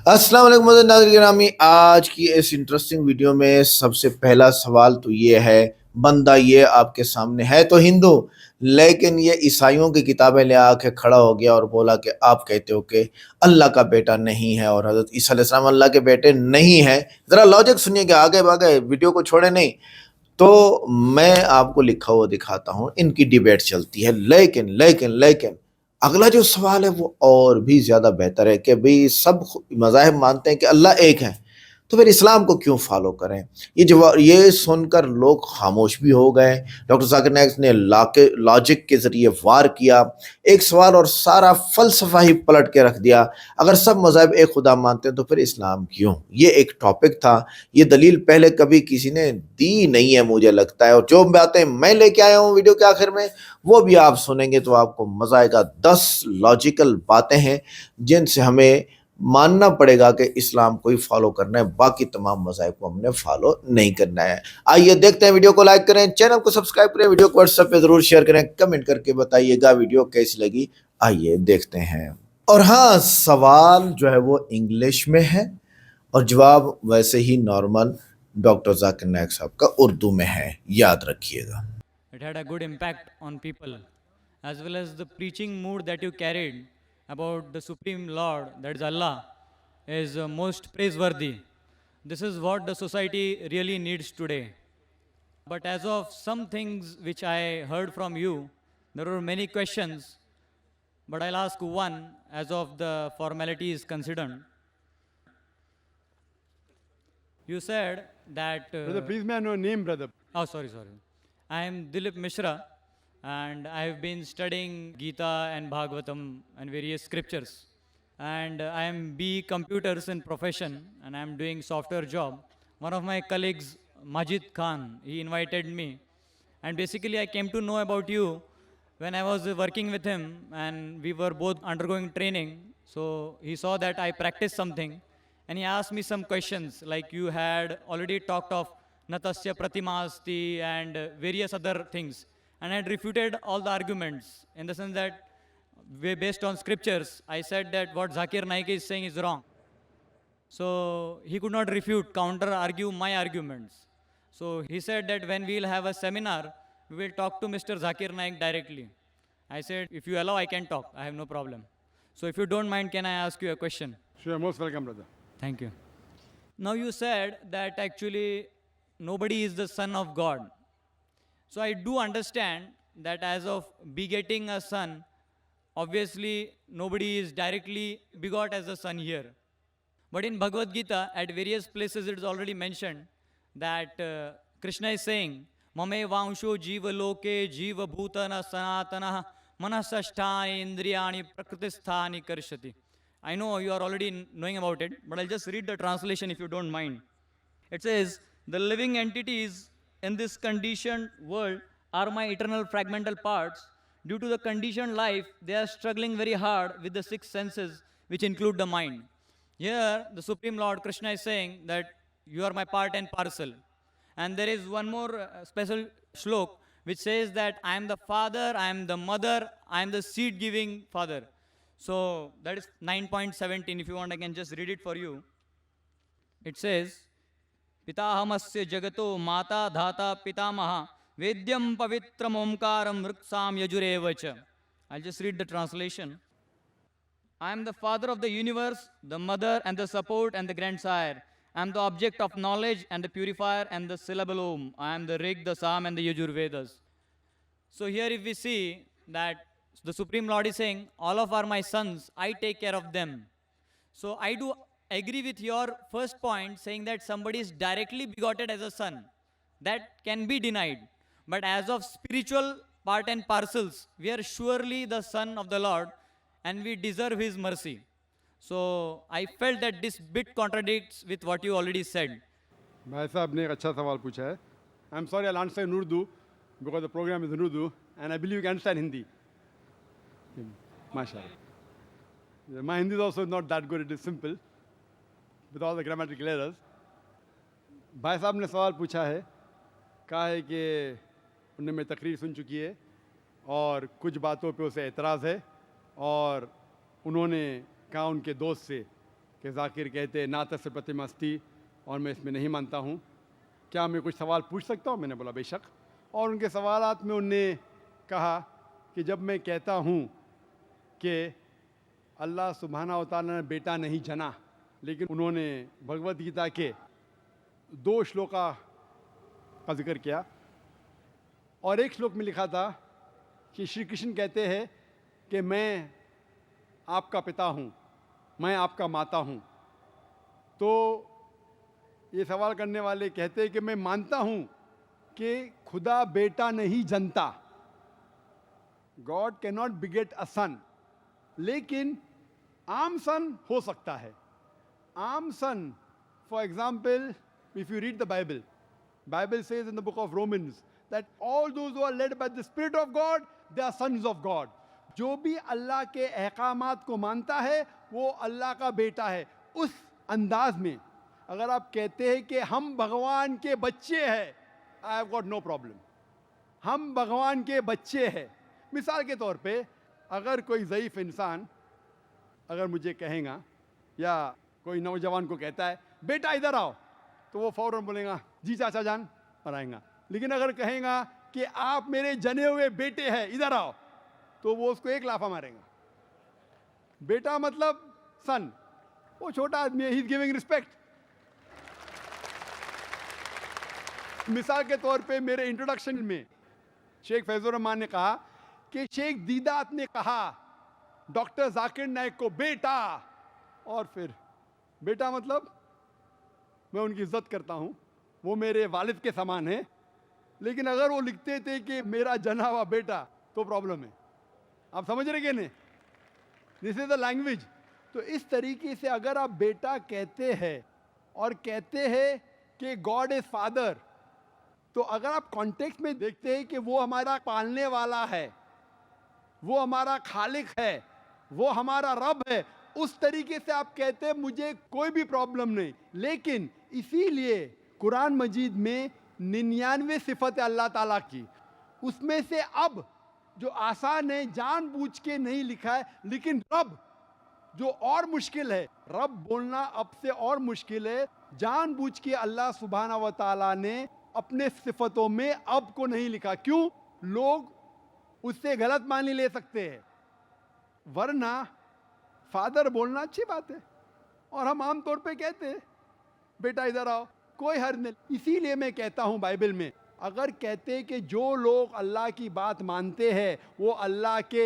अस्सलाम वालेकुम मोहतरम नाज़रीन गिरामी। आज की इस इंटरेस्टिंग वीडियो में सबसे पहला सवाल तो ये है, बंदा ये आपके सामने है तो हिंदू, लेकिन ये ईसाइयों की किताबें ले आके खड़ा हो गया और बोला कि आप कहते हो कि अल्लाह का बेटा नहीं है और हज़रत ईसा अलैहिस्सलाम अल्लाह के बेटे नहीं हैं। ज़रा लॉजिक सुनिएगा, आगे भागे, वीडियो को छोड़े नहीं। तो मैं आपको लिखा हुआ दिखाता हूँ, इनकी डिबेट चलती है, लेकिन अगला जो सवाल है वो और भी ज़्यादा बेहतर है कि भई सब मज़ाहिब मानते हैं कि अल्लाह एक है, तो फिर इस्लाम को क्यों फ़ॉलो करें? ये सुनकर लोग खामोश भी हो गए। डॉक्टर ज़ाकिर नाइक ने लॉजिक के ज़रिए वार किया, एक सवाल और सारा फ़लसफ़ा ही पलट के रख दिया। अगर सब मज़ाहिब एक खुदा मानते हैं तो फिर इस्लाम क्यों? ये एक टॉपिक था, ये दलील पहले कभी किसी ने दी नहीं है मुझे लगता है, और जो बातें मैं लेके आया हूँ वीडियो के आखिर में वो भी आप सुनेंगे तो आपको मजा आएगा। 10 लॉजिकल बातें हैं जिनसे हमें मानना पड़ेगा कि इस्लाम को ही फॉलो करना है, बाकी तमाम मज़ाहिब को हमने फॉलो नहीं करना है। आइए देखते हैं, वीडियो को लाइक करें, चैनल को सब्सक्राइब करें, वीडियो को व्हाट्सएप पे जरूर शेयर करें, कमेंट करके बताइएगा वीडियो कैसी लगी। आइए देखते हैं। और हाँ, सवाल जो है वो इंग्लिश में है और जवाब वैसे ही नॉर्मल डॉक्टर जाकिर नायक साहब का उर्दू में है, याद रखिएगा। It had a good impact on people, as well as the preaching mood that you carried about the Supreme Lord, that is Allah, is most praiseworthy. This is what the society really needs today. But as of some things which I heard from you, there were many questions, but I'll ask one as of the formality is considered. You said that. Brother, please may I know your name, brother? Oh, sorry. I am Dilip Mishra, and I have been studying Gita and Bhagavatam and various scriptures. And I am B computers in profession, and I am doing software job. One of my colleagues, Majid Khan, he invited me, and basically I came to know about you when I was working with him, and we were both undergoing training. So he saw that I practiced something, and he asked me some questions like you had already talked of Natasya Pratimasti and various other things. And I had refuted all the arguments in the sense that based on scriptures, I said that what Zakir Naik is saying is wrong. So he could not refute, counter argue my arguments. So he said that when we'll have a seminar, we will talk to Mr. Zakir Naik directly. I said, if you allow, I can talk. I have no problem. So if you don't mind, can I ask you a question? Sure, most welcome, brother. Thank you. Now you said that actually nobody is the son of God. So I do understand that as of begetting a son, obviously nobody is directly begot as a son here. But in Bhagavad Gita, at various places it is already mentioned that Krishna is saying, Mame vansho jiva loke jiva bhutana sanatana manasasthani indriyani prakritisthani karshati. I know you are already knowing about it, but I'll just read the translation if you don't mind. It says, the living entities in this conditioned world are my eternal fragmental parts. Due to the conditioned life, they are struggling very hard with the six senses, which include the mind. Here, the Supreme Lord Krishna is saying that you are my part and parcel. And there is one more special shlok which says that I am the father, I am the mother, I am the seed giving father. So that is 9.17. If you want, I can just read it for you. It says, पिताहमस्य जगतो माता धाता पितामह वेद्यम पवित्रम ओंकारम मृक्साम यजुरेव च. I'll just read the translation. I am the father of the universe, the mother and the support and the grandsire. I am the object of knowledge and the purifier and the syllable Om. I am the Rig, the Sam and the Yajur Vedas. So here if we see that the Supreme Lord is saying, all of are my sons, I take care of them. So I do agree with your first point saying that somebody is directly begotten as a son. That can be denied. But as of spiritual part and parcels, we are surely the son of the Lord and we deserve his mercy. So I felt that this bit contradicts with what you already said. भाई साहब ने एक अच्छा सवाल पूछा है. I'm sorry, I'll answer in Urdu because the program is in Urdu and I believe you can understand Hindi. MashaAllah. My Hindi is also not that good. It is simple with all the grammatical errors. भाई साहब ने सवाल पूछा है, कहा है कि उन्होंने मेरी तकरीर सुन चुकी है और कुछ बातों पे उसे एतराज़ है और उन्होंने कहा उनके दोस्त से कि जाकिर कहते ना तस्य प्रतिमस्ती, और मैं इसमें नहीं मानता हूँ, क्या मैं कुछ सवाल पूछ सकता हूँ? मैंने बोला बेशक। और उनके सवालात में उनने कहा कि जब मैं कहता हूँ कि अल्लाह सुब्हाना व तआला ने बेटा नहीं जना, लेकिन उन्होंने भगवत गीता के 2 श्लोका का जिक्र किया, और एक श्लोक में लिखा था कि श्री कृष्ण कहते हैं कि मैं आपका पिता हूँ, मैं आपका माता हूँ। तो ये सवाल करने वाले कहते हैं कि मैं मानता हूँ कि खुदा बेटा नहीं जनता, God can not beget a son, लेकिन आम सन हो सकता है। आम son, for example, if you read the Bible, Bible says in the book of Romans that all those who are led by the Spirit of God, they are sons of God. जो भी अल्लाह के अहकामात को मानता है वो अल्लाह का बेटा है। उस अंदाज में अगर आप कहते हैं कि हम भगवान के बच्चे हैं, I have got no problem, हम भगवान के बच्चे हैं। मिसाल के तौर पे अगर कोई ज़ईफ़ इंसान अगर मुझे कहेगा या कोई नौजवान को कहता है बेटा इधर आओ, तो वो फ़ौरन बोलेगा जी चाचा जान, और आएगा। लेकिन अगर कहेगा कि आप मेरे जने हुए बेटे हैं इधर आओ, तो वो उसको एक लाफा मारेगा। बेटा मतलब सन, वो छोटा आदमी है, ही इज गिविंग रिस्पेक्ट। मिसाल के तौर पे मेरे इंट्रोडक्शन में शेख फैजुर रहमान ने कहा कि शेख दीदात ने कहा डॉक्टर जाकिर नाइक को बेटा, और फिर बेटा मतलब मैं उनकी इज्जत करता हूँ, वो मेरे वालिद के समान है। लेकिन अगर वो लिखते थे कि मेरा जना हुआ बेटा, तो प्रॉब्लम है। आप समझ रहे कि नहीं? This is the language. तो इस तरीके से अगर आप बेटा कहते हैं और कहते हैं कि गॉड इज फादर, तो अगर आप कॉन्टेक्स्ट में देखते हैं कि वो हमारा पालने वाला है, वो हमारा खालिक है, वो हमारा रब है, उस तरीके से आप कहते हैं, मुझे कोई भी प्रॉब्लम नहीं। लेकिन इसीलिए कुरान मजीद में 99 सिफत अल्लाह ताला की, उसमें से अब जो आसान है जानबूझ के नहीं लिखा है, लेकिन रब जो और मुश्किल है, रब बोलना अब से और मुश्किल है, जानबूझ के अल्लाह सुब्हाना व तआला ने अपने सिफतों में अब को नहीं लिखा। क्यों? लोग उससे गलत मानी ले सकते हैं। वरना फादर बोलना अच्छी बात है, और हम आम तौर पे कहते हैं बेटा इधर आओ, कोई हर्ज नहीं। इसीलिए मैं कहता हूं बाइबल में अगर कहते हैं कि जो लोग अल्लाह की बात मानते हैं वो अल्लाह के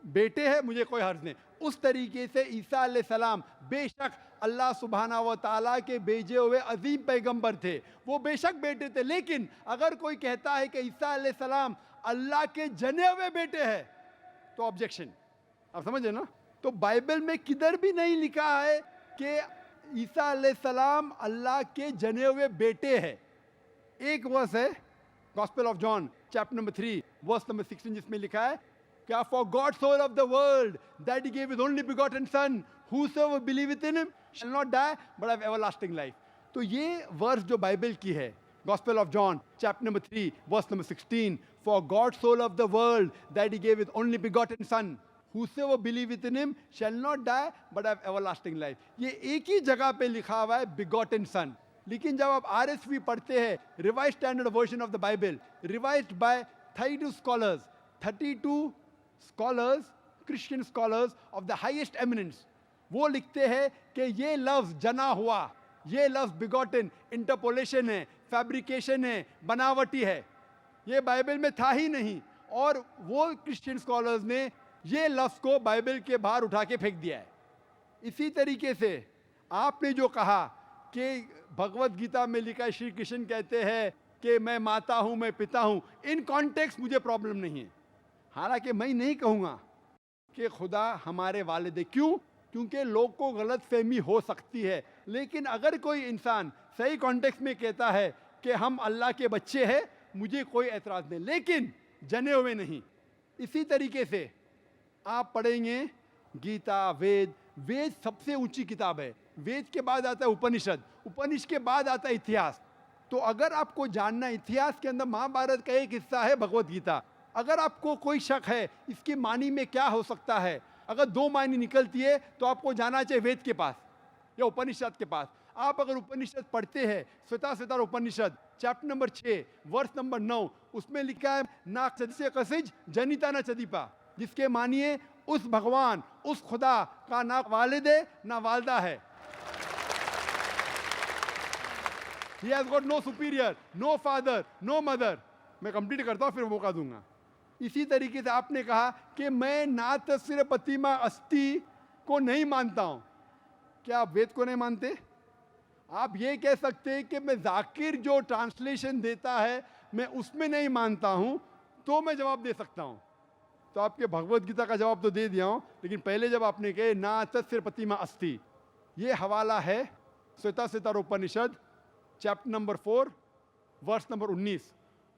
बेटे हैं, मुझे कोई हर्ज नहीं। उस तरीके से ईसा अलैहिस्सलाम बेशक अल्लाह सुब्हाना व तआला के भेजे हुए अजीम पैगंबर थे, वो बेशक बेटे थे। लेकिन अगर कोई कहता है कि ईसा अलैहिस्सलाम अल्लाह के जने हुए बेटे हैं, तो ऑब्जेक्शन। आप समझे ना? तो बाइबल में किधर भी नहीं लिखा है कि ईसा अलैहिस्सलाम अल्लाह के जने हुए बेटे हैं। एक वर्स है gospel of John chapter number 3 verse number 16, जिसमें लिखा है क्या for God so loved the world that he give his only begotten son whosoever believeth in him shall not die but have everlasting life। तो ये verse जो Bible की है, gospel of John chapter number 3 verse number 16, for God so loved the world that he give his only begotten son whosoever believeth in him shall not die but have everlasting life। ये एक ही जगह पे लिखा हुआ है begotten son। लेकिन जब आप RSV पढ़ते हैं, revise standard version of the Bible, revised by 32 scholars, Christian scholars of the highest eminence, वो लिखते हैं कि ये लफ्ज जना हुआ, ये लफ्ज बिगॉटन इंटरपोलेशन है, फैब्रिकेशन है, बनावटी है, ये बाइबल में था ही नहीं। और वो क्रिश्चियन स्कॉलर्स ने ये लफ्ज को बाइबल के बाहर उठा के फेंक दिया है। इसी तरीके से आपने जो कहा कि भगवत गीता में लिखा है, श्री कृष्ण कहते हैं कि मैं माता हूं, मैं पिता हूं, इन कॉन्टेक्स्ट मुझे प्रॉब्लम नहीं है। हालांकि मैं नहीं कहूंगा कि खुदा हमारे वालिद है। क्यों? क्योंकि लोग को गलत फहमी हो सकती है। लेकिन अगर कोई इंसान सही कॉन्टेक्स्ट में कहता है कि हम अल्लाह के बच्चे हैं, मुझे कोई एतराज नहीं, लेकिन जने हुए नहीं। इसी तरीके से आप पढ़ेंगे गीता, वेद सबसे ऊंची किताब है। वेद के बाद आता है उपनिषद, उपनिषद के बाद आता है इतिहास। तो अगर आपको जानना, इतिहास के अंदर महाभारत का एक हिस्सा है भगवत गीता। अगर आपको कोई शक है इसकी मानी में क्या हो सकता है, अगर 2 मानी निकलती है, तो आपको जाना चाहिए वेद के पास। या उपनिषद के पास। आप अगर उपनिषद पढ़ते हैं, श्वेताश्वतर उपनिषद चैप्टर नंबर 6 वर्ष नंबर 9, उसमें लिखा है ना चदिसे कसिज जनिता ना चदीपा, जिसके मानिए उस भगवान, उस खुदा का ना वालिद है ना वालदा है। He has got no superior, no father, no mother। मैं कंप्लीट करता हूँ फिर मौका दूंगा। इसी तरीके से आपने कहा कि मैं ना तस्वीर प्रतिमा अस्थि को नहीं मानता हूं। क्या आप वेद को नहीं मानते? आप ये कह सकते हैं कि मैं जाकिर जो ट्रांसलेशन देता है मैं उसमें नहीं मानता हूं, तो मैं जवाब दे सकता हूं। तो आपके भगवत गीता का जवाब तो दे दिया हूं, लेकिन पहले जब आपने कहे ना तस्वीर प्रतिमा अस्थि, ये हवाला है श्वेताश्वतर उपनिषद चैप्टर नंबर 4 वर्ष नंबर 19,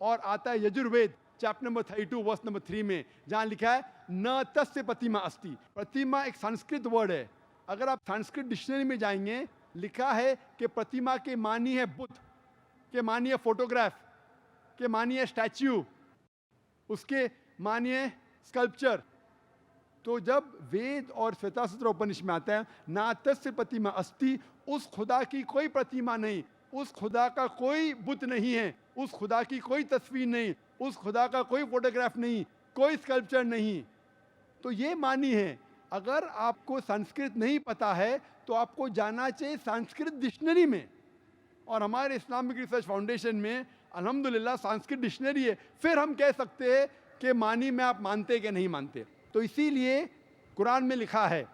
और आता है Yajurveda chapter number 32 verse number 3 में, जहां लिखा है न तस्य प्रतिमा अस्ति। प्रतिमा एक संस्कृत वर्ड है। अगर आप संस्कृत डिक्शनरी में जाएंगे, लिखा है कि प्रतिमा के मानी है बुद्ध, के मानी है फोटोग्राफ, के मानी है स्टैच्यू, उसके मानी है स्कल्पचर। तो जब वेद और श्वेताश्वतर उपनिषद में आता है ना तस्य प्रतिमा अस्ति, उस खुदा की कोई प्रतिमा नहीं, उस खुदा का कोई बुत नहीं है, उस खुदा की कोई तस्वीर नहीं, उस खुदा का कोई फोटोग्राफ नहीं, कोई स्कल्पचर नहीं। तो ये मानी है। अगर आपको संस्कृत नहीं पता है तो आपको जाना चाहिए संस्कृत डिक्शनरी में, और हमारे इस्लामिक रिसर्च फाउंडेशन में अल्हम्दुलिल्लाह संस्कृत डिक्शनरी है। फिर हम कह सकते हैं कि मानी में आप मानते कि नहीं मानते। तो इसीलिए कुरान में लिखा है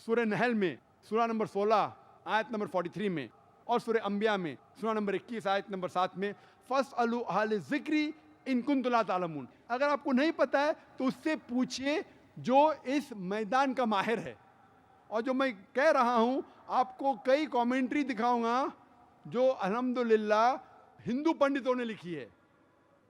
सूरह नहल में सूरा नंबर 16 आयत नंबर 43 में, और सूरह अंबिया में सूरा नंबर 21 आयत नंबर 7 में, फस्अलू अहल ज़िक्री इन कुंतुम ला तालमून। अगर आपको नहीं पता है तो उससे पूछिए जो इस मैदान का माहिर है। और जो मैं कह रहा हूं, आपको कई कमेंट्री दिखाऊंगा जो अल्हम्दुलिल्लाह हिंदू पंडितों ने लिखी है।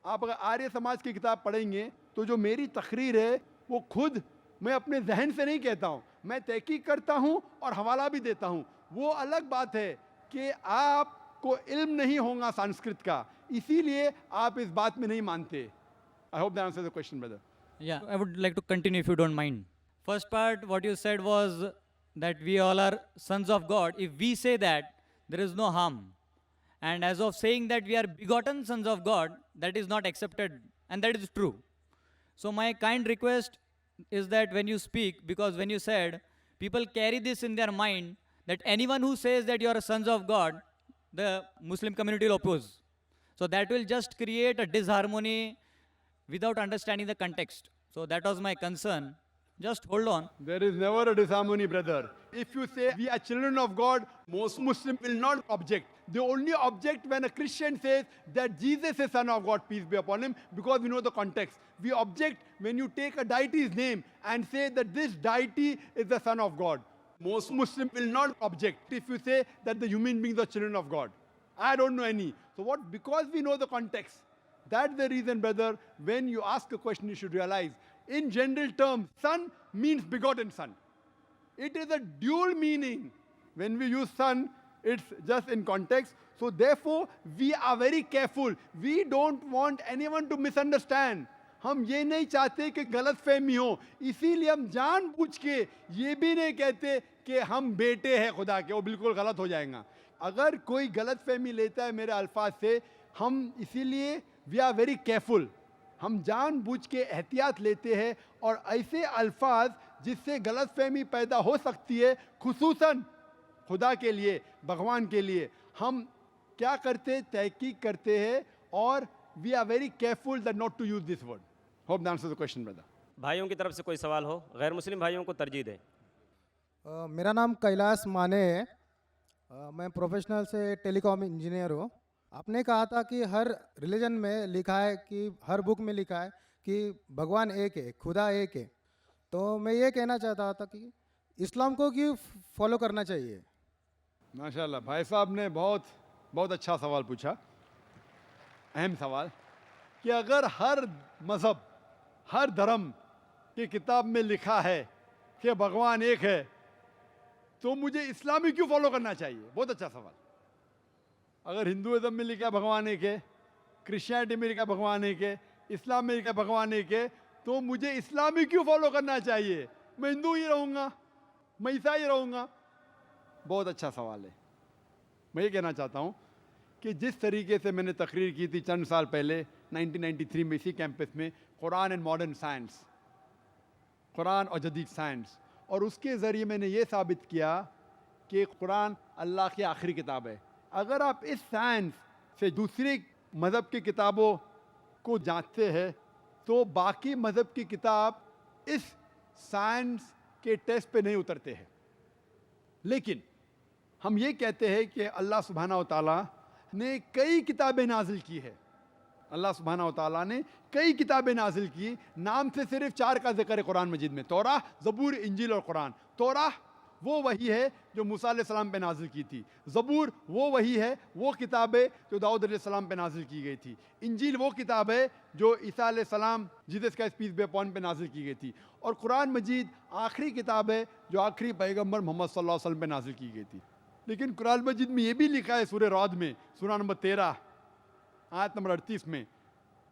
आप अगर आर्य समाज की किताब पढ़ेंगे तो जो मेरी तकरीर है वो खुद मैं अपने जहन से नहीं कहता हूं, मैं तहकीक करता हूं और हवाला भी देता हूं। वो अलग बात है कि आपको इल्म नहीं होगा संस्कृत का, इसीलिए आप इस बात में नहीं मानते। I hope that answers the question brother. Yeah, I would like to continue if you don't mind. First part, what you said was that we all are sons of God. If we say that, there is no harm. And as of saying that we are begotten sons of God, that is not accepted, and that is true. So my kind request is that when you speak, because when you said, people carry this in their mind, that anyone who says that you are sons of God, the Muslim community will oppose. So that will just create a disharmony without understanding the context. So that was my concern. Just hold on. There is never a disharmony, brother. If you say we are children of God, most Muslims will not object. They only object when a Christian says that Jesus is son of God, peace be upon him, because we know the context. We object when you take a deity's name and say that this deity is the son of God. Most Muslims will not object if you say that the human beings are children of God. I don't know any. So what? Because we know the context. That's the reason, brother, when you ask a question, you should realize, in general terms, son means begotten son. It is a dual meaning. When we use son, it's just in context. So therefore, we are very careful. We don't want anyone to misunderstand. हम ये नहीं चाहते कि गलत फहमी हो, इसीलिए हम जानबूझ के ये भी नहीं कहते कि हम बेटे हैं खुदा के, वो बिल्कुल गलत हो जाएगा। अगर कोई गलत फहमी लेता है मेरे अल्फाज से, हम इसीलिए वी आर वेरी केयरफुल, हम जानबूझ के एहतियात लेते हैं, और ऐसे अल्फाज जिससे गलत फहमी पैदा हो सकती है, खुसूसन खुदा के लिए, भगवान के लिए, हम क्या करते, तहकीक करते हैं, और we are very careful that not to use this word. Hope that answers the question brother. भाइयों की तरफ से कोई सवाल हो, गैर मुस्लिम भाइयों को तरजीह दें। मेरा नाम कैलाश माने है। मैं प्रोफेशनल से टेलीकॉम इंजीनियर हूँ। आपने कहा था कि हर रिलीजन में लिखा है, कि हर बुक में लिखा है कि भगवान एक है, खुदा एक है। तो मैं ये कहना चाहता था कि इस्लाम को क्यों फॉलो करना चाहिए? माशाल्लाह, भाई साहब ने बहुत अच्छा सवाल पूछा, अहम सवाल, कि अगर हर मज़हब, हर धर्म की किताब में लिखा है कि भगवान एक है, तो मुझे इस्लामी क्यों फॉलो करना चाहिए? बहुत अच्छा सवाल। अगर हिंदुइज्म में लिखा भगवान एक है, क्रिश्चियनिटी में लिखा भगवान एक है, इस्लाम में लिखा भगवान एक है, तो मुझे इस्लामी क्यों फॉलो करना चाहिए? मैं हिंदू ही रहूँगा, मैं ईसाई रहूँगा। बहुत अच्छा सवाल है। मैं ये कहना चाहता हूँ कि जिस तरीके से मैंने तकरीर की थी चंद साल पहले 1993 में इसी कैंपस में, Quran and modern science, Quran और जदीद साइंस, और उसके ज़रिए मैंने ये साबित किया कि कुरान अल्लाह की आखिरी किताब है। अगर आप इस साइंस से दूसरी मज़हब की किताबों को जांचते हैं तो बाकी मज़हब की किताब इस साइंस के टेस्ट पे नहीं उतरते हैं। लेकिन हम ये कहते हैं कि अल्लाह सुब्हाना व तआला ने कई किताबें नाजिल की है। अल्लाह सुब्हाना व तआला ने कई किताबें नाजिल की, नाम से सिर्फ 4 का जिक्र है कुरान मजीद में, तौराह, ज़बूर, इंजील और कुरान। तौराह वो वही है जो मूसा अलैहिस्सलाम पे नाजिल की थी। ज़बूर वो वही है, वो किताब है जो दाऊद अलैहिस्सलाम पे नाजिल की गई थी। इंजील वो किताब है जो ईसा अलैहिस्सलाम, Jesus Christ peace be upon पे नाजिल की गई थी। और कुरान मजीद आखिरी किताब है जो आखिरी पैगंबर मोहम्मद सल्लल्लाहु अलैहि वसल्लम पे नाजिल की गई थी। लेकिन कुरान मजीद में ये भी लिखा है सूरह रअद में, सूरा नंबर 13 आयत नंबर 38 में,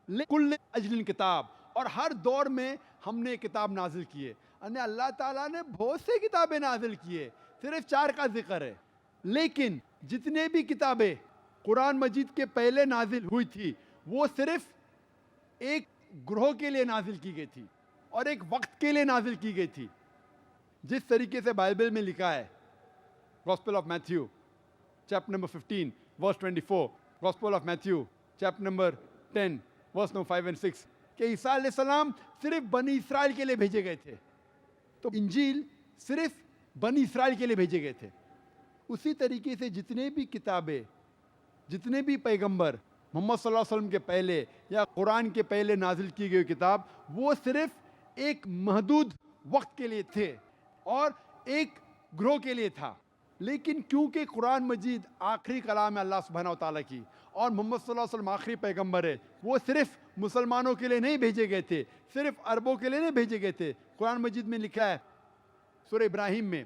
कुल्ल अजलिन किताब, और हर दौर में हमने किताब नाजिल की है। यानी अल्लाह ताला ने बहुत से किताबें नाजिल की है, सिर्फ 4 का जिक्र है। लेकिन जितने भी किताबें कुरान मजीद के पहले नाजिल हुई थी वो सिर्फ एक ग्रोह के लिए नाजिल की गई थी और एक वक्त के लिए नाजिल की गई थी। जिस तरीके से बाइबल में लिखा है, gospel of Matthew chapter number 15 verse 24, gospel of Matthew chapter number 10 verse number 5 and 6, कि ईसा अलैहिस्सलाम सिर्फ बनी इसराइल के लिए भेजे गए थे, तो इंजील सिर्फ बनी इसराइल के लिए भेजे गए थे। उसी तरीके से जितने भी किताबें, जितने भी पैगंबर मोहम्मद सल्लल्लाहु अलैहि वसल्लम के पहले या कुरान के पहले नाजिल की गई किताब, वो सिर्फ एक महदूद वक्त के लिए थे और एक ग्रोह के लिए था। लेकिन क्योंकि कुरान मजीद आखिरी कलाम है अल्लाह सुब्हानहू व तआला की और मोहम्मद सल्लल्लाहु अलैहि वसल्लम आखिरी पैगंबर है, वो सिर्फ मुसलमानों के लिए नहीं भेजे गए थे, सिर्फ अरबों के लिए नहीं भेजे गए थे। कुरान मजीद में लिखा है सूरह इब्राहिम में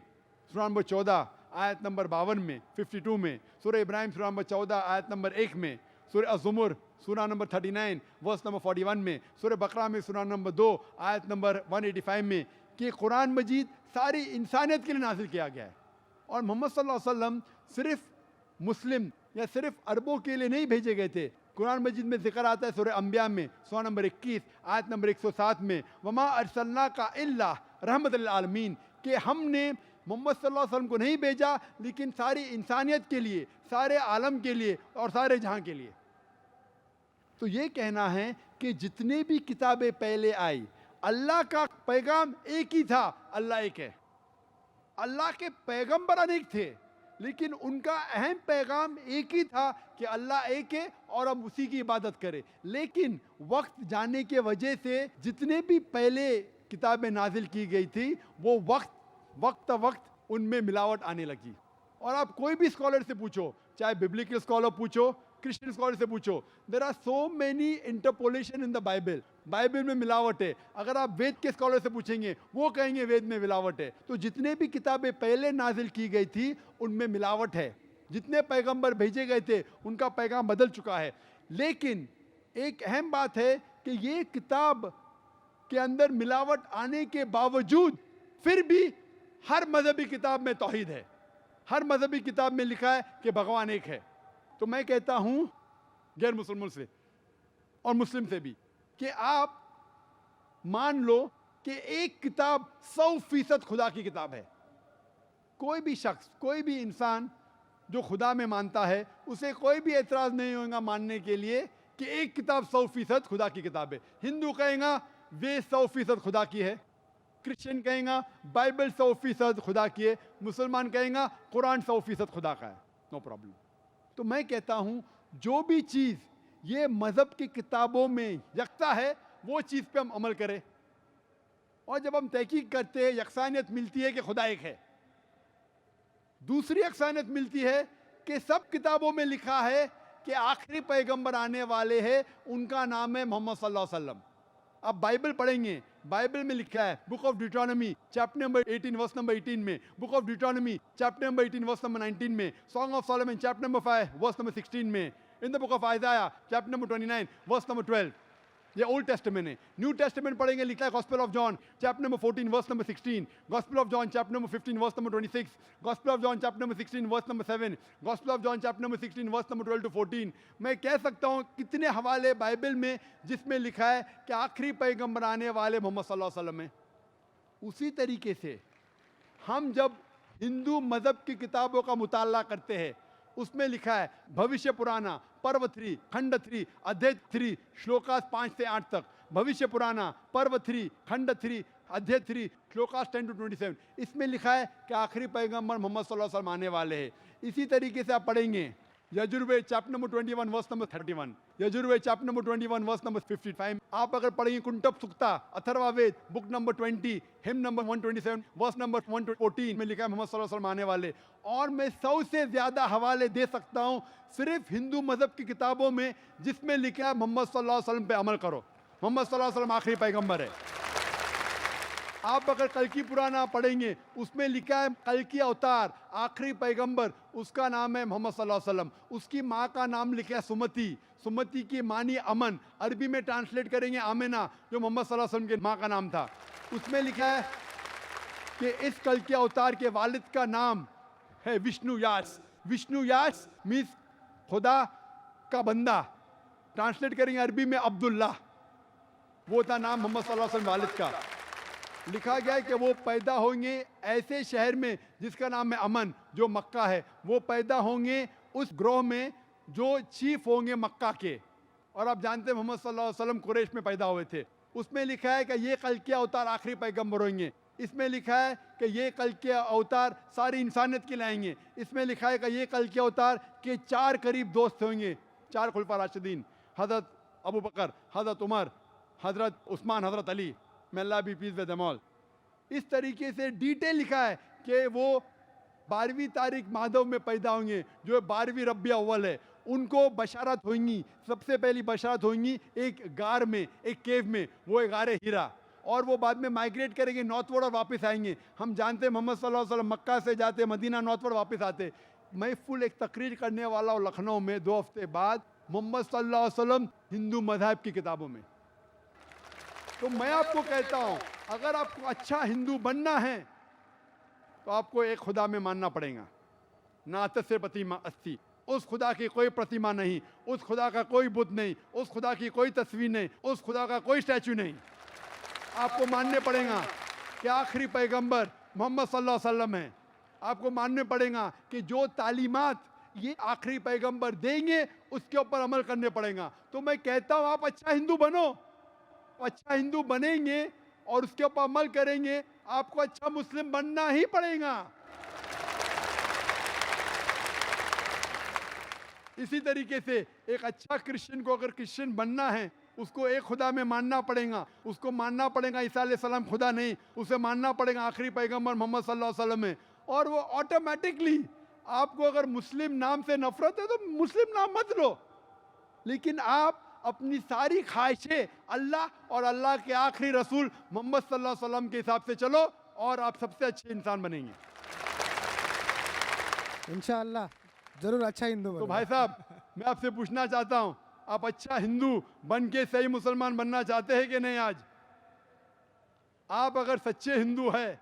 सूरा नंबर 14 आयत नंबर 52 में, 52 में, सूरह इब्राहिम सूरा नंबर 14 आयत नंबर 1 में, सूरह अज़्ज़ुमर सूरा नंबर 39 वर्स नंबर 41 में, सूरह बकरा में सूरा नंबर 2 आयत नंबर 185 में, कि कुरान मजीद सारी इंसानियत के लिए नाजिल किया गया है। और मोहम्मद सल्लल्लाहु अलैहि वसल्लम सिर्फ मुस्लिम या सिर्फ अरबों के लिए नहीं भेजे गए थे। कुरान मजीद में जिक्र आता है सूरह अंबिया में सूरा नंबर 21 आयत नंबर 107 में, वमा अरसलना का इल्ला रहमत लिल आलमीन, कि हमने मोहम्मद सल्लल्लाहु अलैहि वसल्लम को नहीं भेजा लेकिन सारी इंसानियत के लिए, सारे आलम के लिए और सारे जहां के लिए। तो ये कहना है कि जितने भी किताबें पहले आई, अल्लाह का पैगाम एक ही था, अल्लाह एक है। अल्लाह के पैगंबर अनेक थे लेकिन उनका अहम पैगाम एक ही था कि अल्लाह एक है और हम उसी की इबादत करें। लेकिन वक्त जाने के वजह से जितने भी पहले किताबें नाजिल की गई थी वो वक्त उनमें मिलावट आने लगी। और आप कोई भी स्कॉलर से पूछो, चाहे बिब्लिकल स्कॉलर पूछो, क्रिश्चियन स्कॉलर से पूछो, there are so many interpolation in the Bible में मिलावट है। अगर आप वेद के स्कॉलर से पूछेंगे वो कहेंगे वेद में मिलावट है। तो जितने भी किताबें पहले नाजिल की गई थी उनमें मिलावट है। जितने पैगंबर भेजे गए थे उनका पैगाम बदल चुका है। लेकिन एक अहम बात है कि ये किताब के अंदर मिलावट आने के बावजूद फिर भी हर मजहबी किताब में तौहीद है, हर मजहबी किताब में लिखा है कि भगवान एक है। तो मैं कहता हूं गैर मुसलमान से और मुस्लिम से भी कि आप मान लो कि एक किताब 100% खुदा की किताब है। कोई भी शख्स, कोई भी इंसान जो खुदा में मानता है उसे कोई भी एतराज़ नहीं होगा मानने के लिए कि एक किताब 100% खुदा की किताब है। हिंदू कहेगा वे 100% खुदा की है, क्रिश्चियन कहेगा बाइबल 100% खुदा की है, मुसलमान कहेगा कुरान 100% खुदा का है। No problem. तो मैं कहता हूं जो भी चीज़ ये मज़हब की किताबों में यकसा है वो चीज़ पे हम अमल करें। और जब हम तहकीक करते हैं यकसानियत मिलती है कि खुदा एक है। दूसरी यकसानियत मिलती है कि सब किताबों में लिखा है कि आखिरी पैगंबर आने वाले हैं, उनका नाम है मोहम्मद सल्लल्लाहु अलैहि वसल्लम। आप बाइबल पढ़ेंगे, बाइबल में लिखा है book of Deuteronomy chapter number 18 verse number 18 में, book of Deuteronomy chapter number 18 verse number 19 में, song of Solomon chapter number 5 verse number 16 में, in the book of Isaiah chapter number 29 verse number 12, ये Old Testament है। New Testament पढ़ेंगे, लिखा है gospel of John chapter number 14 verse number 16, gospel of John chapter number 15 verse number 26, gospel of John chapter number 16 verse number 7, gospel of John chapter number 16 verse number 12 to 14। मैं कह सकता हूँ कितने हवाले Bible में जिसमें लिखा है कि आखिरी पैगंबर आने वाले मोहम्मद सल्लल्लाहु अलैहि वसल्लम है। उसी तरीके से हम जब हिंदू मज़हब की किताबों का मुताला करते हैं, उसमें लिखा है भविष्य पुराना पर्व 3 खंड 3 अध्याय 3 श्लोकास 5 से 8 तक, भविष्य पुराना पर्व 3 खंड 3 अध्याय 3 श्लोकास 10 टू 27। इसमें लिखा है कि आखिरी पैगंबर मोहम्मद सल्लल्लाहु अलैहि वसल्लम आने वाले हैं। इसी तरीके से आप पढ़ेंगे Yajurveda chapter number 21 verse number 31, Yajurveda chapter number 21 verse number 55। आप अगर पढ़ेंगे कुंटब सुक्ता Atharvaveda book number 20 hymn number 127 verse number 114 में लिखा है मोहम्मद सल्लल्लाहु अलैहि वसल्लम आने वाले। और मैं 100 से ज़्यादा हवाले दे सकता हूँ सिर्फ हिंदू मज़हब की किताबों में जिसमें लिखा है मोहम्मद सल्लल्लाहु अलैहि वसल्लम पे अमल करो, मोहम्मद सल्लल्लाहु अलैहि वसल्लम आखिरी पैगंबर है। आप अगर कल की पुराना पढ़ेंगे, उसमें लिखा है कल की अवतार आखिरी पैगंबर, उसका नाम है मोहम्मद सल्लल्लाहु अलैहि वसल्लम। उसकी माँ का नाम लिखा है सुमति, सुमति की मानी अमन, अरबी में ट्रांसलेट करेंगे आमिना, जो मोहम्मद सल्लल्लाहु अलैहि वसल्लम के माँ का नाम था। उसमें लिखा है कि इस कल के अवतार के वालिद का नाम है विष्णु यास। विष्णु यास मीन्स खुदा का बंदा, ट्रांसलेट करेंगे अरबी में अब्दुल्ला, वो था नाम मोहम्मद सल्लल्लाहु अलैहि वसल्लम वालिद का। लिखा गया है कि वो पैदा होंगे ऐसे शहर में जिसका नाम है अमन, जो मक्का है। वो पैदा होंगे उस ग्रोह में जो चीफ होंगे मक्का के। और आप जानते हैं मोहम्मद सल्लल्लाहु अलैहि वसल्लम कुरैश में पैदा हुए थे। उसमें लिखा है कि ये कल के अवतार आखिरी पैगंबर होंगे। इसमें लिखा है कि ये कल के अवतार सारी इंसानियत के लाएंगे। इसमें लिखा है कि ये कल के अवतार के 4 करीब दोस्त होंगे, 4 खुलफा राशिदीन, हज़रत अबू बकर, हज़रत उमर, हज़रत उस्मान, हज़रत Ali, may Allah be pleased with them all। इस तरीके से डिटेल लिखा है कि वो 12वीं तारीख माधव में पैदा होंगे, जो 12वीं रबी अव्वल है। उनको बशारत होंगी, सबसे पहली बशारत होंगी एक गार में, एक केव में, वो है गारे हीरा। और वो बाद में माइग्रेट करेंगे नॉर्थवर्ड और वापस आएंगे। हम जानते हैं मोहम्मद सल्लल्लाहु अलैहि वसल्लम मक्का से जाते मदीना, नॉर्थवर्ड वापस आते। मैं फुल एक तकरीर करने वाला हूँ लखनऊ में 2 हफ्ते बाद, मोहम्मद सल्लल्लाहु अलैहि वसल्लम हिंदू मज़हब की किताबों में। तो मैं आपको कहता हूं, अगर आपको अच्छा हिंदू बनना है तो आपको एक खुदा में मानना पड़ेगा, नात से प्रतिमा अस्ति, उस खुदा की कोई प्रतिमा नहीं, उस खुदा का कोई बुत नहीं, उस खुदा की कोई तस्वीर नहीं, उस खुदा का कोई स्टैचू नहीं। आपको मानने पड़ेगा कि आखिरी पैगंबर मोहम्मद सल्लल्लाहु अलैहि वसल्लम है। आपको मानने पड़ेगा कि जो तालीमात ये आखिरी पैगंबर देंगे उसके ऊपर अमल करने पड़ेगा। तो मैं कहता हूँ आप अच्छा हिंदू बनो, अच्छा हिंदू बनेंगे और उसके ऊपर अमल करेंगे, आपको अच्छा मुस्लिम बनना ही पड़ेगा। इसी तरीके से एक अच्छा क्रिश्चियन को अगर क्रिश्चियन बनना है, उसको एक खुदा में मानना पड़ेगा। उसको मानना पड़ेगा ईसा अलैहिस्सलाम खुदा नहीं, उसे मानना पड़ेगा आखिरी पैगंबर मोहम्मद सल्लल्लाहु अलैहि वसल्लम है। और वो ऑटोमेटिकली, आपको अगर मुस्लिम नाम से नफरत है तो मुस्लिम नाम मत लो, लेकिन आप अपनी सारी ख्वाहिशें अल्लाह और अल्लाह के आखिरी रसूल मोहम्मद सल्लल्लाहु अलैहि वसल्लम के हिसाब से चलो और आप सबसे अच्छे इंसान बनेंगे। इंशाअल्लाह जरूर अच्छा हिंदू तो बनूंगा। भाई साहब, मैं आपसे पूछना चाहता हूं, आप अच्छा हिंदू बन के सही मुसलमान बनना चाहते हैं कि नहीं? आज आप अगर सच्चे हिंदू है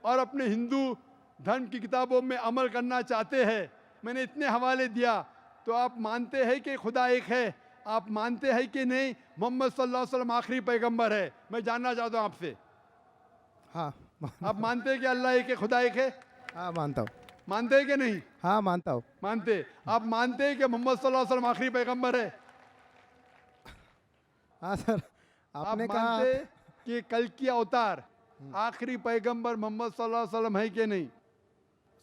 और अपने हिंदू धर्म की किताबों में अमल करना चाहते हैं, मैंने इतने हवाले दिया, तो आप मानते हैं कि खुदा एक है? आप मानते हैं कि नहीं मोहम्मद सल्लल्लाहु अलैहि वसल्लम आखिरी पैगंबर है? मैं जानना चाहता हूं आपसे, हाँ आप मानते हैं कि अल्लाह एक है, खुदा एक है? हाँ मानता हूँ। मानते हैं कि नहीं? हाँ मानता हूँ। मानते। आप मानते हैं कि मोहम्मद सल्लल्लाहु अलैहि वसल्लम आखिरी पैगंबर है? हाँ सर, आप आपने कहा मानते कि कल की अवतार आखिरी पैगंबर मोहम्मद सल्लल्लाहु अलैहि वसल्लम है कि नहीं?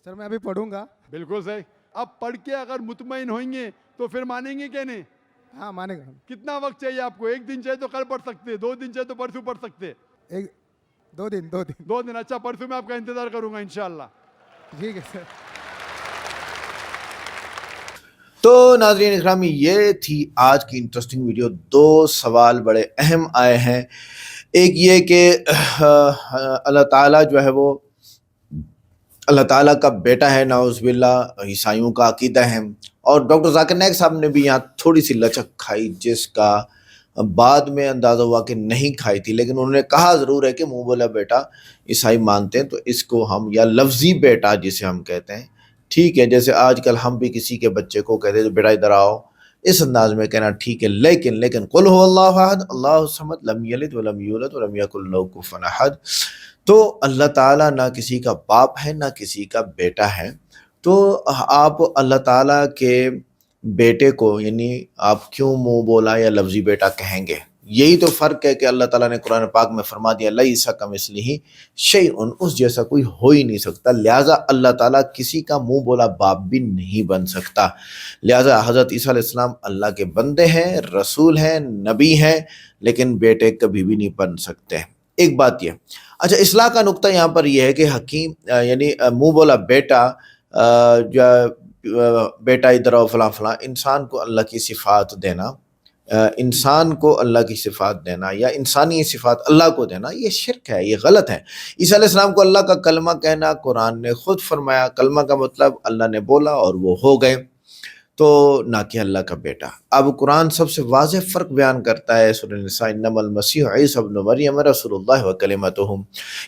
सर मैं अभी पढ़ूंगा। बिल्कुल सही। अब पढ़ के अगर मुतमईन होंगे तो फिर मानेंगे कि नहीं? हाँ मानेगा। कितना वक्त चाहिए आपको? 1 दिन चाहिए तो कल पढ़ सकते, 2 दिन चाहिए तो परसों पढ़ सकते। 2 दिन 2 दिन। अच्छा, परसों मैं आपका इंतजार करूंगा इंशाल्लाह। ठीक है सर। तो नाज़रीन इकरामी, ये थी आज की इंटरेस्टिंग वीडियो। 2 सवाल बड़े अहम आए हैं। एक ये कि अल्लाह ताला जो है वो अल्लाह ताला का बेटा है, नाउज़ुबिल्लाह, ईसाइयों का अकीदा है। और डॉक्टर जाकिर नाइक साहब ने भी यहाँ थोड़ी सी लचक खाई, जिसका बाद में अंदाज़ा हुआ कि नहीं खाई थी, लेकिन उन्होंने कहा ज़रूर है कि मुँह बोला बेटा ईसाई मानते हैं, तो इसको हम, या लफ्ज़ी बेटा जिसे हम कहते हैं, ठीक है, जैसे आजकल हम भी किसी के बच्चे को कहते हैं तो बेटा इधर आओ, इस अंदाज में कहना ठीक है। लेकिन कुल हुवल्लाहु अहद अल्लाहु समद लम यलिद वलम यूलद वलम यकुल लहू कुफुवन अहद। तो अल्लाह ताला ना किसी का बाप है ना किसी का बेटा है। तो आप अल्लाह ताला के बेटे को, यानी आप क्यों मुंह बोला या लफ्जी बेटा कहेंगे? यही तो फर्क है कि अल्लाह ताला ने कुरान पाक में फरमा दिया लैसा कमिस्लिही शैउन, उस जैसा कोई हो ही नहीं सकता। लिहाजा अल्लाह ताला किसी का मुंह बोला बाप भी नहीं बन सकता। लिहाजा हज़रत ईसा अलैहिस्सलाम अल्लाह के बंदे हैं, रसूल हैं, नबी हैं, लेकिन बेटे कभी भी नहीं बन सकते। एक बात यह, अच्छा, इस्लाह का नुक्ता यहाँ पर यह है कि हकीम यानी मुंह बोला बेटा, बेटा इधर आओ फलां फलां, इंसान को अल्लाह की सिफ़ात देना, इंसान को अल्लाह की सिफ़ात देना या इंसानी सिफ़ात अल्लाह को देना, ये शिर्क है, ये गलत है। ईसा अलैहिस्सलाम को अल्लाह का कलमा कहना, कुरान ने खुद फरमाया, कलमा का मतलब अल्लाह ने बोला और वो हो गए, तो ना कि अल्लाह का बेटा। अब कुरान सबसे वाज़ेह फ़र्क बयान करता है सूरह निसा, इन्नमल मसीह ईसा इब्न मरियम रसूलुल्लाह व कलिमतुहु,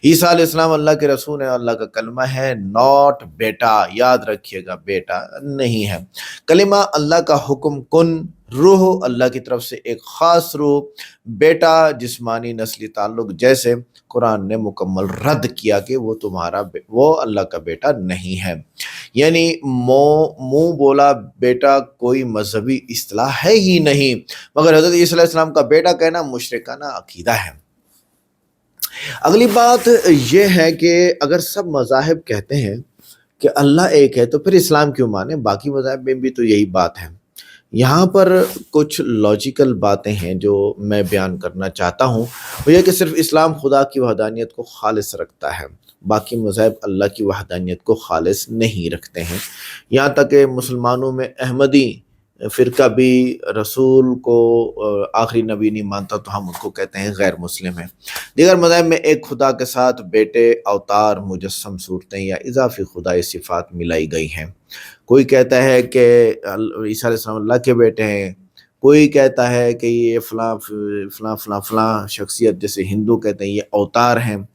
ईसा अलैहिस्सलाम अल्लाह के रसूल है, अल्लाह का कलमा है, नॉट बेटा, याद रखिएगा, बेटा नहीं है। कलिमा अल्लाह का हुक्म, कुन, रूह अल्लाह की तरफ से एक ख़ास रूह, बेटा जिस्मानी नस्ली ताल्लुक, जैसे कुरान ने मुकम्मल रद्द किया कि वो तुम्हारा वो अल्लाह का बेटा नहीं है। यानी मुंह बोला बेटा कोई मजहबी इस्तिलाह है ही नहीं, मगर हज़रत ईसा अलैहिस्सलाम का बेटा कहना मुशरिकाना अकीदा है। अगली बात यह है कि अगर सब मज़ाहिब कहते हैं कि अल्लाह एक है, तो फिर इस्लाम क्यों माने? बाकी मज़ाहिब में भी तो यही बात है। यहाँ पर कुछ लॉजिकल बातें हैं जो मैं बयान करना चाहता हूँ, वो ये कि सिर्फ इस्लाम खुदा की वहदानियत को खालिस रखता है, बाकी मज़ाहिब अल्लाह की वहदानियत को खालिस नहीं रखते हैं। यहाँ तक कि मुसलमानों में अहमदी फ़िरका भी रसूल को आखिरी नबी नहीं मानता, तो हम उनको कहते हैं गैर मुस्लिम है। दीगर मज़ाहिब में एक खुदा के साथ बेटे, अवतार, मुजस्सम सूरतें या इजाफी खुदाई सिफ़ात मिलाई गई हैं। कोई कहता है कि ईसा अलैहिस्सलाम अल्लाह के बेटे हैं, कोई कहता है कि ये फ़लाँ शख्सियत, जैसे हिंदू कहते हैं ये अवतार हैं,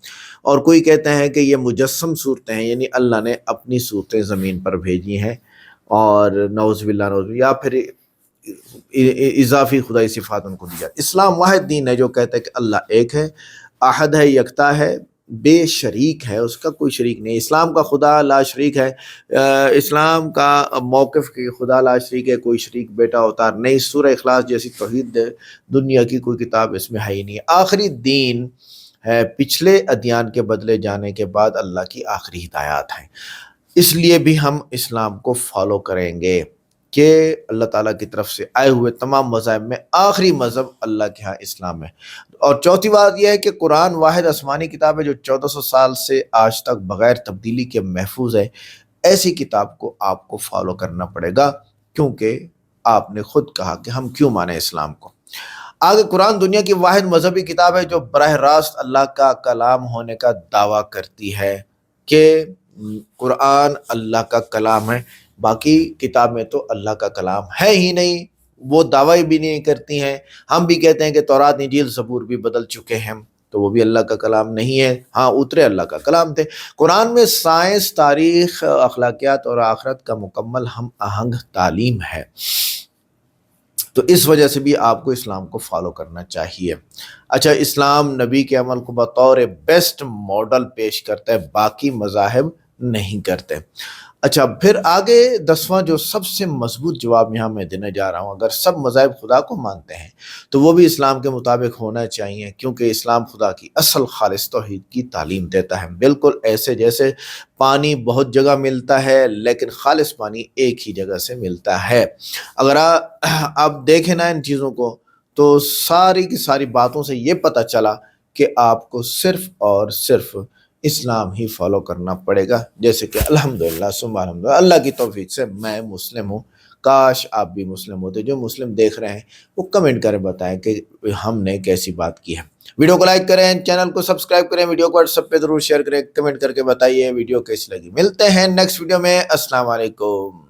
और कोई कहता है कि ये मुजस्सम सूरतें हैं, यानी अल्लाह ने अपनी सूरतें ज़मीन पर भेजी हैं, और नौज़ुबिल्लाह या फिर इज़ाफ़ी खुदाई सिफ़ात उनको दी जाती। इस्लाम वाहिद दीन है जो कहता है कि अल्लाह एक है, अहद है, यकता है, बेशरीक है, उसका कोई शरीक नहीं। इस्लाम का खुदा ला शरीक है, इस्लाम का मौक़िफ़ कि खुदा ला शरीक है, कोई शरीक, बेटा, अवतार नहीं। सूरह इखलास जैसी तौहीद दुनिया की कोई किताब इसमें है ही नहीं। आखिरी दीन है, पिछले अदियान के बदले जाने के बाद अल्लाह की आखिरी हिदायत है, इसलिए भी हम इस्लाम को फॉलो करेंगे कि अल्लाह ताला की तरफ से आए हुए तमाम मज़ाहिब में आखिरी मज़हब अल्लाह के यहाँ इस्लाम है। और चौथी बात यह है कि कुरान वाहिद आसमानी किताब है जो 1400 साल से आज तक बग़ैर तब्दीली के महफूज है। ऐसी किताब को आपको फॉलो करना पड़ेगा, क्योंकि आपने खुद कहा कि हम क्यों माने इस्लाम को। आगे, कुरान दुनिया की वाहिद मजहबी किताब है जो बराह रास्त अल्लाह का कलाम होने का दावा करती है कि कुरान अल्लाह का कलाम है। बाकी किताब में तो अल्लाह का कलाम है ही नहीं, वो दावा भी नहीं करती हैं। हम भी कहते हैं कि तौरात, इंजील, ज़बूर भी बदल चुके हैं, तो वो भी अल्लाह का कलाम नहीं है। हाँ, उतरे अल्लाह का कलाम थे। कुरान में साइंस, तारीख़, अखलाकियात और आखिरत का मुकम्मल हम आहंग तालीम है। तो इस वजह से भी आपको इस्लाम को फॉलो करना चाहिए। अच्छा, इस्लाम नबी के अमल को बतौर बेस्ट मॉडल पेश करता है, बाकी मज़ाहिब नहीं करते। अच्छा, फिर आगे 10वां जो सबसे मजबूत जवाब यहाँ मैं देने जा रहा हूँ, अगर सब मज़ाहिब खुदा को मानते हैं तो वो भी इस्लाम के मुताबिक होना चाहिए, क्योंकि इस्लाम खुदा की असल खालिस तौहीद की तालीम देता है। बिल्कुल ऐसे जैसे पानी बहुत जगह मिलता है, लेकिन खालिस पानी एक ही जगह से मिलता है। अगर आप देखें ना इन चीज़ों को, तो सारी की सारी बातों से ये पता चला कि आपको सिर्फ़ और सिर्फ़ इस्लाम ही फॉलो करना पड़ेगा। जैसे कि अल्हम्दुलिल्लाह सुम्मा अल्हम्दुलिल्लाह, अल्लाह की तौफीक से मैं मुस्लिम हूँ। काश आप भी मुस्लिम होते। जो मुस्लिम देख रहे हैं वो कमेंट करें, बताएं कि हमने कैसी बात की है। वीडियो को लाइक करें, चैनल को सब्सक्राइब करें, वीडियो को व्हाट्सएप पे ज़रूर शेयर करें, कमेंट करके बताइए वीडियो कैसी लगी। मिलते हैं नेक्स्ट वीडियो में। अस्सलाम वालेकुम।